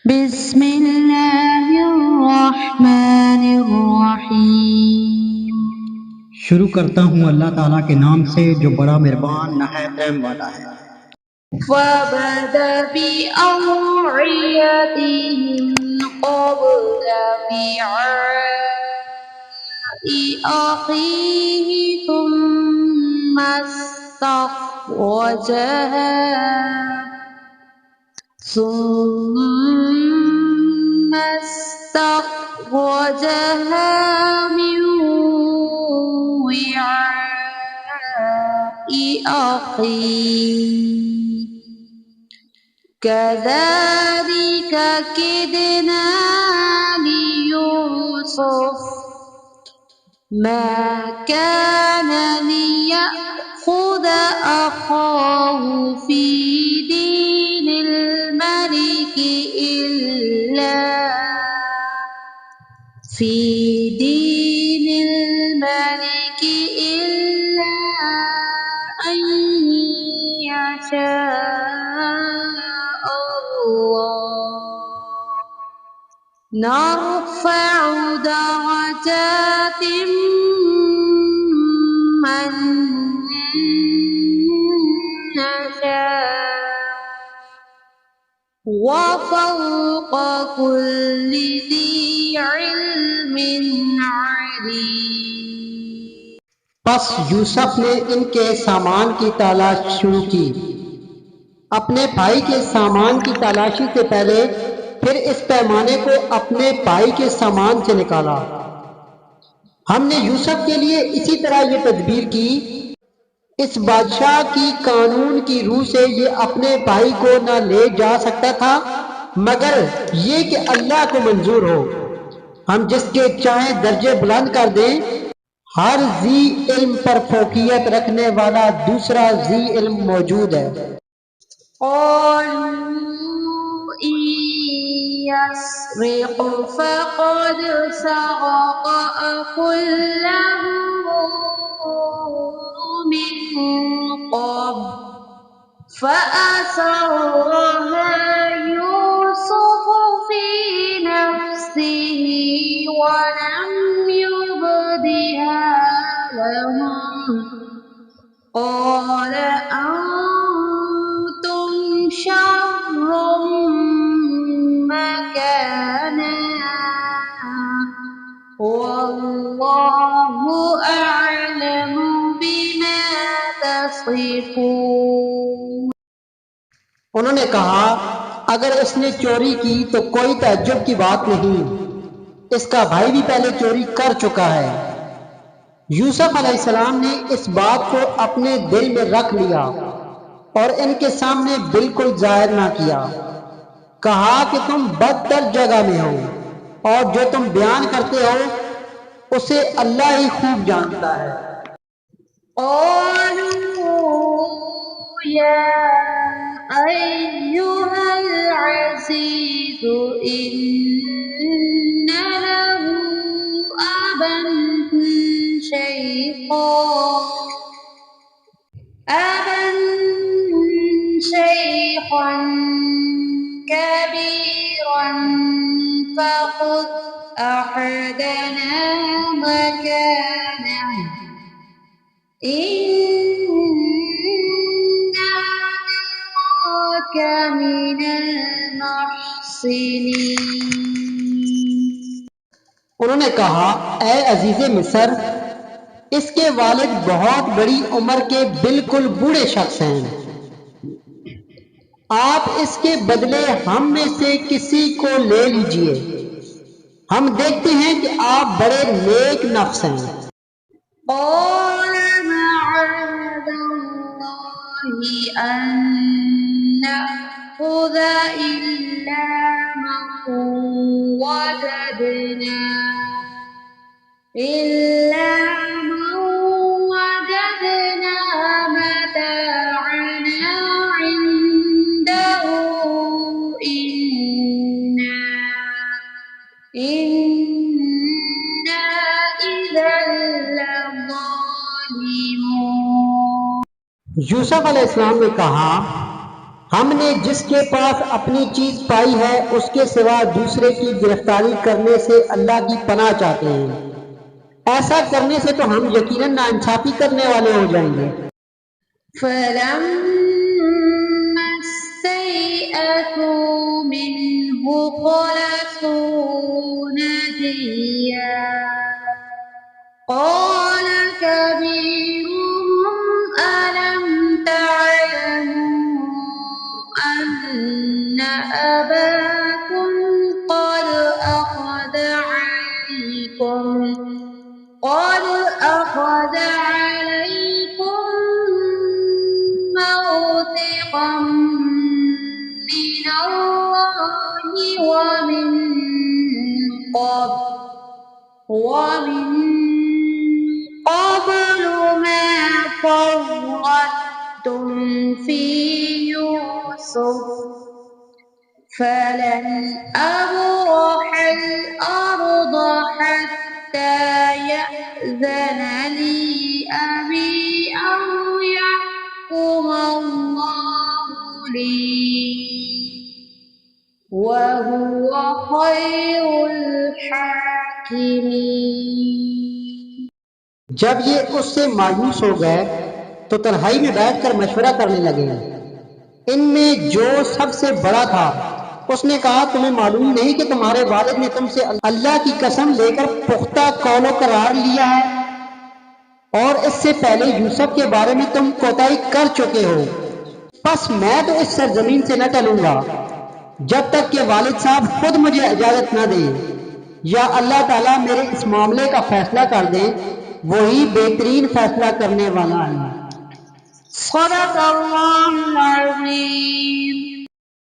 बिस्मिल्लाहिर्रहमानिर्रहीम। शुरू करता हूँ अल्लाह ताला के नाम से जो बड़ा मेहरबान नहायत रहम वाला है। फबदा बिअवइयतिहिम क़ब्ल विआइ अख़ीहि थुम्मा استخرجها من وعاء أخيه كذلك كدنا ليوسف ما كان ليأخذ أخاه في دين الملك إلا أن يشاء الله نرفع درجات من نشاء وفوق كل ذي علم عليم। बस यूसुफ ने इनके सामान की तलाश शुरू की। अपने भाई के सामान की तलाशी से पहले फिर इस पैमाने को अपने भाई के सामान से निकाला। हमने यूसुफ के लिए इसी तरह ये तदबीर की, इस बादशाह की कानून की रूह से ये अपने भाई को न ले जा सकता था मगर ये कि अल्लाह को मंजूर हो। हम जिसके चाहे दर्जे बुलंद कर दें। हर जी इल्म पर फौकियत रखने वाला दूसरा जी इल्म मौजूद है। يسرق فقد سرق أخ له من قبل فأسرها يوسف في نفسه ولم يبدها لهم قال أنتم شر مكانا والله أعلم بما تصفون। उन्होंने कहा, अगर इसने चोरी की तो कोई ताज्जुब की बात नहीं, इसका भाई भी पहले चोरी कर चुका है। यूसुफ अलैहिस्सलाम ने इस बात को अपने दिल में रख लिया और इनके सामने बिल्कुल जाहिर ना किया। कहा कि तुम बदतर जगह में हो और जो तुम बयान करते हो उसे अल्लाह ही खूब जानता है। أيها العزيز إن له أبا شيخا كبيرا فخذ أحدنا مكانه إنا نراك من المحسنين। उन्होंने कहा, ऐ अजीज़े मिस्र, इसके वालिद बहुत बड़ी उम्र के बिल्कुल बूढ़े शख्स हैं। आप इसके बदले हम में से किसी को ले लीजिए, हम देखते हैं कि आप बड़े नेक नफ्स हैं। قال معاذ الله أن نأخذ إلا من وجدنا متاعنا عنده إنا إذا लज़ालिमून। यूसुफ अलैहिस्सलाम ने कहा, हमने जिसके पास अपनी चीज पाई है उसके सिवा दूसरे की गिरफ्तारी करने से अल्लाह की पनाह चाहते हैं। ऐसा करने से तो हम यकीनन नाइंसाफी करने वाले हो जाएंगे। فلما استيئسوا منه خلصوا نجيا قال كبيرهم ألم تعلموا أن أباكم قد أخذ عليكم موثقا من الله ومن قبل ما فرطتم في يوسف فلن أبرح الأرض حتى يأذن لي أبي أو يحكم الله لي وهو خير الحاكمين। जब ये उससे मायूस हो गए तो तन्हाई में बैठकर मशवरा करने लगे। इनमें जो सबसे बड़ा था उसने कहा, तुम्हें मालूम नहीं कि तुम्हारे वालिद ने तुमसे अल्लाह की कसम लेकर पुख्ता कौलो करार लिया है और इससे पहले यूसुफ के बारे में तुम कोताही कर चुके हो। बस मैं तो इस सरजमीन से न टलूंगा जब तक कि वालिद साहब खुद मुझे इजाजत न दे या अल्लाह ताला मेरे इस मामले का फैसला कर दे। वही बेहतरीन फैसला करने वाला है। सदक़ल्लाहुल अज़ीम।